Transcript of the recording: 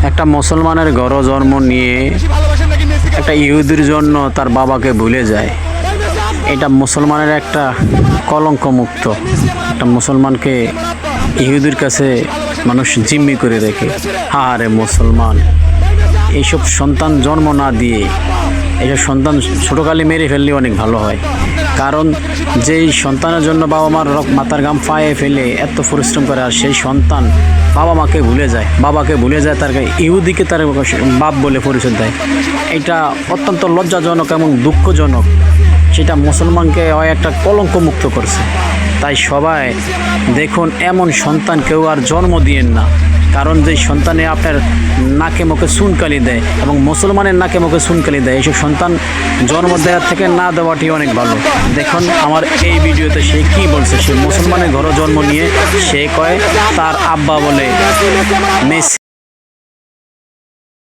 একটা মুসলমানের ঘরে জন্ম নিয়ে একটা ইহুদির জন্য তার বাবাকে ভুলে যায়। এটা মুসলমানের একটা কলঙ্ক মুক্ত। একটা মুসলমানকে ইহুদির কাছে মানুষ জিম্মি করে রেখে, হারে মুসলমান এইসব সন্তান জন্ম না দিয়ে এইসব সন্তান ছোটোকালে মেরে ফেললে অনেক ভালো হয়। কারণ যেই সন্তানের জন্য বাবা মার মাথার ঘাম পায়ে ফেলে এত পরিশ্রম করে, আর সেই সন্তান বাবা মাকে ভুলে যায়, বাবাকে ভুলে যায়, তার ইহুদিকে তার বাপ বলে পরিচয় দেয়। এটা অত্যন্ত লজ্জাজনক এবং দুঃখজনক। সেটা মুসলমানকে একটা কলঙ্ক মুক্ত করছে। তাই সবাই দেখুন, এমন সন্তান কেউ আর জন্ম দিয়েন না। কারণ যেই সন্তানে আপনার নাকে মুখে চুনকালি দেয় এবং মুসলমানের নাকে মুখে চুনকালি দেয়, এইসব সন্তান জন্ম দেওয়ার থেকে না দেওয়াটি অনেক ভালো। দেখুন আমার এই ভিডিওতে সে কি বলছে। সে মুসলমানের ঘরে জন্ম নিয়ে সে কয় তার আব্বা বলে মেসি।